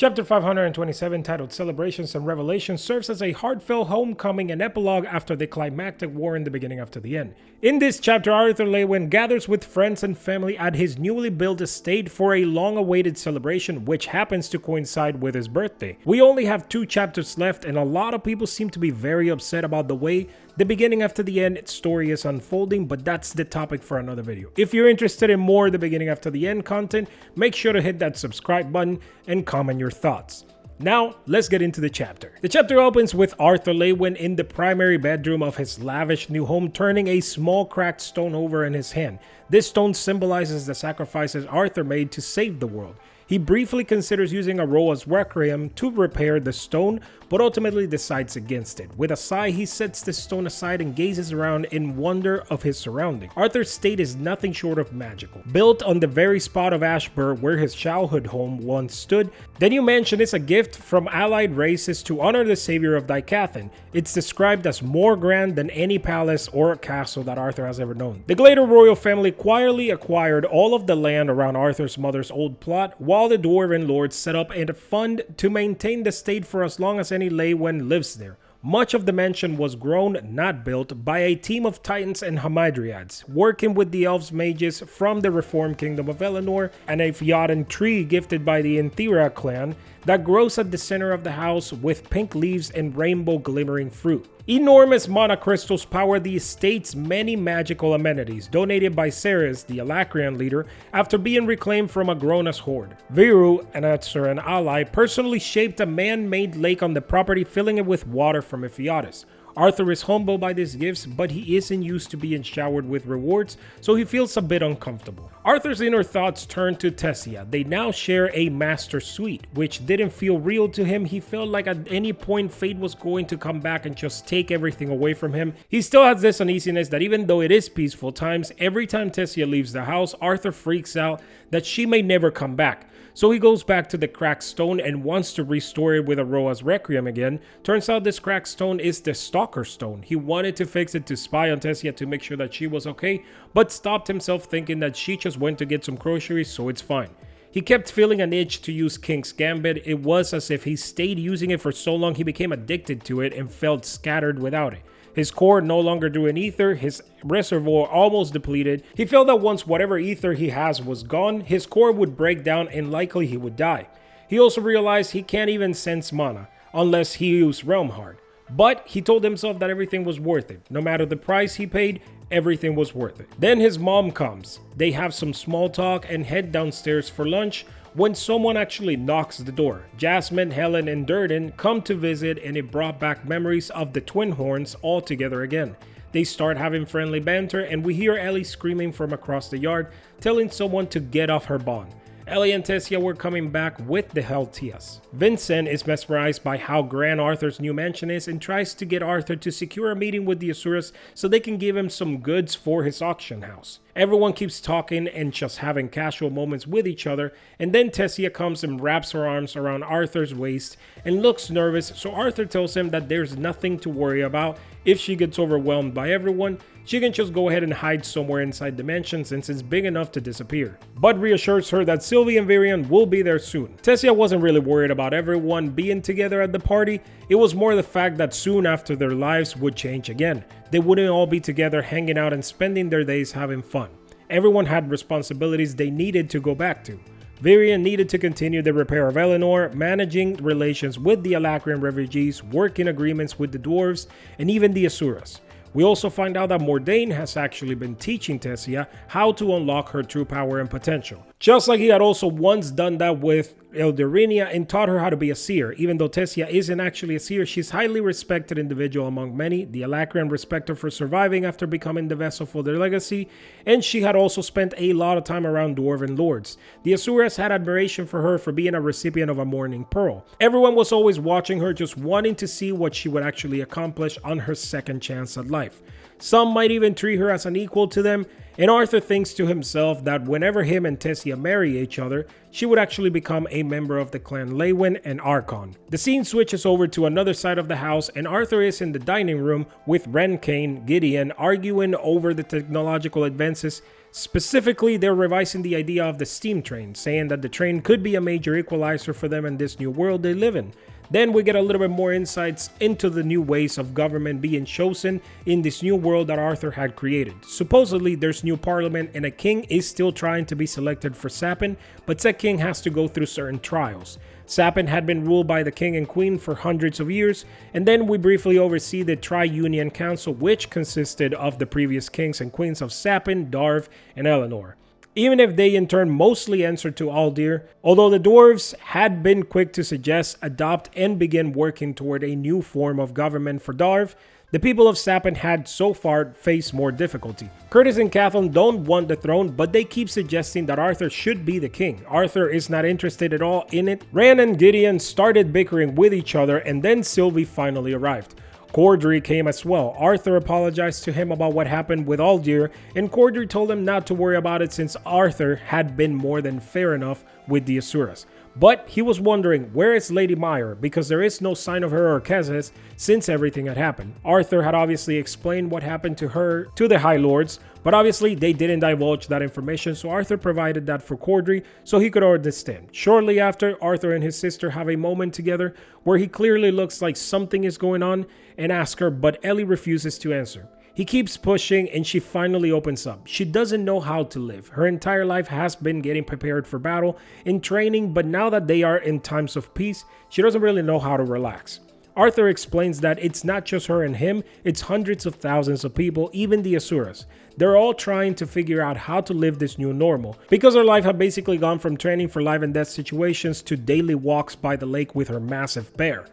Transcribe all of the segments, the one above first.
Chapter 527, titled Celebrations and Revelations, serves as a heartfelt homecoming and epilogue after the climactic war in the beginning after the end. In this chapter, Arthur Lewin gathers with friends and family at his newly built estate for a long-awaited celebration, which happens to coincide with his birthday. We only have 2 chapters left, and a lot of people seem to be very upset about the way the beginning after the end story is unfolding, but that's the topic for another video. If you're interested in more the beginning after the end content, make sure to hit that subscribe button and comment your thoughts. Now, let's get into the chapter. The chapter opens with Arthur Lewin in the primary bedroom of his lavish new home, turning a small cracked stone over in his hand. This stone symbolizes the sacrifices Arthur made to save the world. He briefly considers using a Roa's Requiem to repair the stone, but ultimately decides against it. With a sigh, he sets the stone aside and gazes around in wonder of his surroundings. Arthur's state is nothing short of magical. Built on the very spot of Ashburn where his childhood home once stood, the new mansion is a gift from allied races to honor the savior of Dicathan. It's described as more grand than any palace or castle that Arthur has ever known. The Glader royal family quietly acquired all of the land around Arthur's mother's old plot, while the dwarven lords set up a fund to maintain the state for as long as any Lewin lives there. Much of the mansion was grown, not built, by a team of titans and hamadryads, working with the elves mages from the reformed kingdom of Eleanor, and a Fjöden tree gifted by the Inthera clan that grows at the center of the house with pink leaves and rainbow glimmering fruit. Enormous mana crystals power the estate's many magical amenities, donated by Ceres, the Alacrian leader, after being reclaimed from a Gronas horde. Viru, an Atsuran ally, personally shaped a man-made lake on the property, filling it with water from Ephiatis. Arthur is humbled by these gifts, but he isn't used to being showered with rewards, so he feels a bit uncomfortable. Arthur's inner thoughts turn to Tessia. They now share a master suite, which didn't feel real to him. He felt like at any point fate was going to come back and just take everything away from him. He still has this uneasiness that even though it is peaceful times, every time Tessia leaves the house, Arthur freaks out that she may never come back. So he goes back to the cracked stone and wants to restore it with a Roa's Requiem again. Turns out this cracked stone is the Stalker Stone. He wanted to fix it to spy on Tessia to make sure that she was okay, but stopped himself thinking that she just went to get some groceries, so it's fine. He kept feeling an itch to use King's Gambit. It was as if he stayed using it for so long he became addicted to it and felt scattered without it. His core no longer drew an ether, his reservoir almost depleted. He felt that once whatever ether he has was gone, his core would break down and likely he would die. He also realized he can't even sense mana, unless he used Realm Heart. But he told himself that everything was worth it. No matter the price he paid, everything was worth it. Then his mom comes. They have some small talk and head downstairs for lunch, when someone actually knocks the door. Jasmine, Helen, and Durden come to visit, and it brought back memories of the twin horns all together again. They start having friendly banter, and we hear Ellie screaming from across the yard, telling someone to get off her bond. Ellie and Tessia were coming back with the Heltias. Vincent is mesmerized by how grand Arthur's new mansion is and tries to get Arthur to secure a meeting with the Asuras so they can give him some goods for his auction house. Everyone keeps talking and just having casual moments with each other, and then Tessia comes and wraps her arms around Arthur's waist and looks nervous, so Arthur tells him that there's nothing to worry about. If she gets overwhelmed by everyone, she can just go ahead and hide somewhere inside the mansion since it's big enough to disappear. Bud reassures her that Sylvie and Virion will be there soon. Tessia wasn't really worried about everyone being together at the party. It was more the fact that soon after their lives would change again. They wouldn't all be together hanging out and spending their days having fun. Everyone had responsibilities they needed to go back to. Virion needed to continue the repair of Eleanor, managing relations with the Alacrian refugees, working agreements with the dwarves, and even the Asuras. We also find out that Mordain has actually been teaching Tessia how to unlock her true power and potential. Just like he had also once done that with Elderinia and taught her how to be a seer. Even though Tessia isn't actually a seer, she's a highly respected individual among many. The Alacrian respect her for surviving after becoming the vessel for their legacy, and she had also spent a lot of time around dwarven lords. The Asuras had admiration for her for being a recipient of a Morning Pearl. Everyone was always watching her, just wanting to see what she would actually accomplish on her second chance at life. Some might even treat her as an equal to them, and Arthur thinks to himself that whenever him and Tessia marry each other, she would actually become a member of the clan Lewin and Archon. The scene switches over to another side of the house, and Arthur is in the dining room with Ren, Kane, Gideon arguing over the technological advances Specifically, they're revising the idea of the steam train, saying that the train could be a major equalizer for them in this new world they live in. Then we get a little bit more insights into the new ways of government being chosen in this new world that Arthur had created. Supposedly, there's new parliament and a king is still trying to be selected for Sapin, but said king has to go through certain trials. Sapin had been ruled by the king and queen for hundreds of years, and then we briefly oversee the Tri-Union Council, which consisted of the previous kings and queens of Sapin, Darv, and Eleanor. Even if they in turn mostly answered to Aldir, although the dwarves had been quick to suggest, adopt, and begin working toward a new form of government for Darv, the people of Sapin had so far faced more difficulty. Curtis and Catherine don't want the throne, but they keep suggesting that Arthur should be the king. Arthur is not interested at all in it. Ran and Gideon started bickering with each other, and then Sylvie finally arrived. Cordry came as well. Arthur apologized to him about what happened with Aldir, and Cordry told him not to worry about it since Arthur had been more than fair enough with the Asuras. But he was wondering, where is Lady Meyer, because there is no sign of her or Kezes since everything had happened. Arthur had obviously explained what happened to her to the High Lords, but obviously they didn't divulge that information, so Arthur provided that for Cordry so he could understand. Shortly after, Arthur and his sister have a moment together where he clearly looks like something is going on and asks her, but Ellie refuses to answer. He keeps pushing and she finally opens up. She doesn't know how to live. Her entire life has been getting prepared for battle in training, but now that they are in times of peace, she doesn't really know how to relax. Arthur explains that it's not just her and him, it's hundreds of thousands of people, even the Asuras. They're all trying to figure out how to live this new normal, because her life had basically gone from training for life and death situations to daily walks by the lake with her massive bear.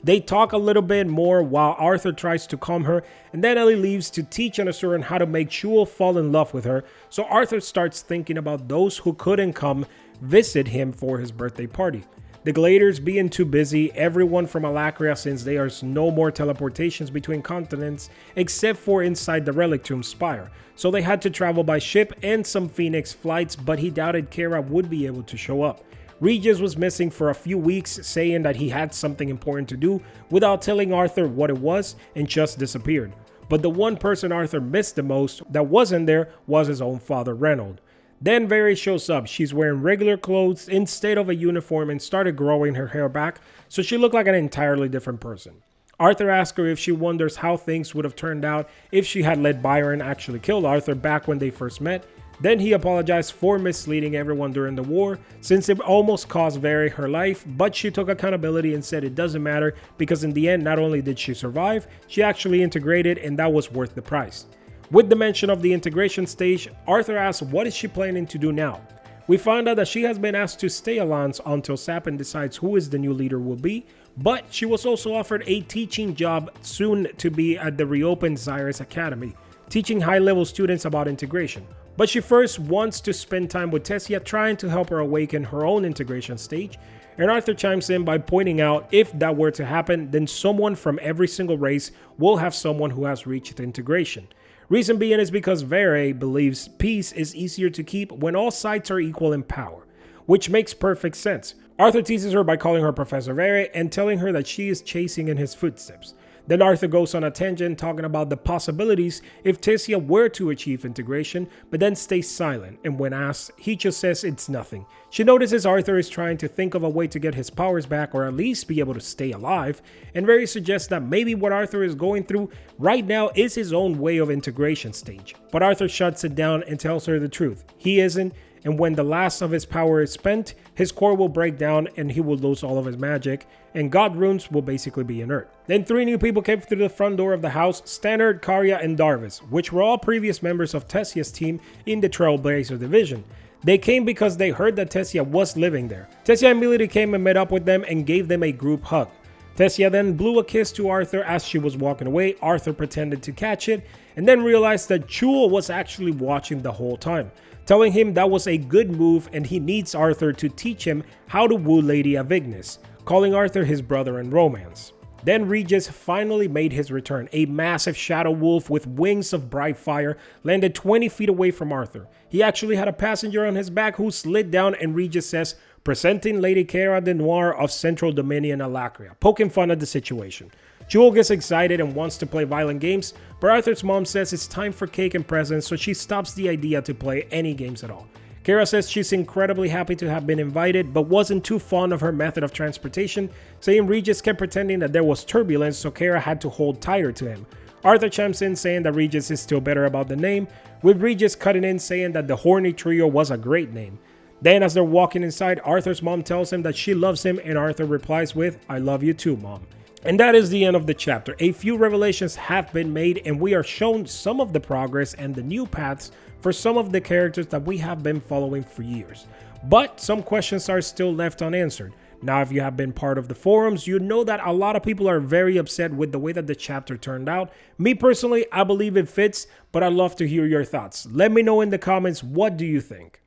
They talk a little bit more while Arthur tries to calm her, and then Ellie leaves to teach an Asuran how to make Shul fall in love with her, so Arthur starts thinking about those who couldn't come visit him for his birthday party. The Gladiators being too busy, everyone from Alacria, since there's no more teleportations between continents except for inside the Relic Tomb Spire, so they had to travel by ship and some Phoenix flights, but he doubted Kara would be able to show up. Regis was missing for a few weeks, saying that he had something important to do without telling Arthur what it was, and just disappeared. But the one person Arthur missed the most that wasn't there was his own father, Reynold. Then Very shows up. She's wearing regular clothes instead of a uniform and started growing her hair back, so she looked like an entirely different person. Arthur asks her if she wonders how things would have turned out if she had let Byron actually kill Arthur back when they first met. Then he apologized for misleading everyone during the war, since it almost cost Very her life, but she took accountability and said it doesn't matter because in the end not only did she survive, she actually integrated, and that was worth the price. With the mention of the integration stage, Arthur asks what is she planning to do now. We find out that she has been asked to stay Alliance until Sapin decides who is the new leader will be, but she was also offered a teaching job soon to be at the reopened Zyrus Academy, teaching high-level students about integration. But she first wants to spend time with Tessia, trying to help her awaken her own integration stage, and Arthur chimes in by pointing out if that were to happen, then someone from every single race will have someone who has reached integration. Reason being is because Vere believes peace is easier to keep when all sides are equal in power, which makes perfect sense. Arthur teases her by calling her Professor Vere and telling her that she is chasing in his footsteps. Then Arthur goes on a tangent talking about the possibilities if Tessia were to achieve integration, but then stays silent, and when asked, he just says it's nothing. She notices Arthur is trying to think of a way to get his powers back or at least be able to stay alive, and Very suggests that maybe what Arthur is going through right now is his own way of integration stage. But Arthur shuts it down and tells her the truth. He isn't, and when the last of his power is spent, his core will break down and he will lose all of his magic, and God runes will basically be inert. Then 3 new people came through the front door of the house: Stannard, Karya, and Darvis, which were all previous members of Tessia's team in the Trailblazer division. They came because they heard that Tessia was living there. Tessia immediately came and met up with them and gave them a group hug. Tessia then blew a kiss to Arthur as she was walking away. Arthur pretended to catch it and then realized that Chul was actually watching the whole time, telling him that was a good move and he needs Arthur to teach him how to woo Lady Avignis, calling Arthur his brother in romance. Then Regis finally made his return. A massive shadow wolf with wings of bright fire landed 20 feet away from Arthur. He actually had a passenger on his back who slid down, and Regis says, "Presenting Lady Cara de Noir of Central Dominion Alacria," poking fun at the situation. Jewel gets excited and wants to play violent games, but Arthur's mom says it's time for cake and presents, so she stops the idea to play any games at all. Kara says she's incredibly happy to have been invited, but wasn't too fond of her method of transportation, saying Regis kept pretending that there was turbulence, so Kara had to hold tighter to him. Arthur chimes in saying that Regis is still better about the name, with Regis cutting in saying that the Horny Trio was a great name. Then as they're walking inside, Arthur's mom tells him that she loves him, and Arthur replies with, "I love you too, Mom." And that is the end of the chapter. A few revelations have been made, and we are shown some of the progress and the new paths for some of the characters that we have been following for years. But some questions are still left unanswered. Now, if you have been part of the forums, you know that a lot of people are very upset with the way that the chapter turned out. Me personally, I believe it fits, but I'd love to hear your thoughts. Let me know in the comments, what do you think?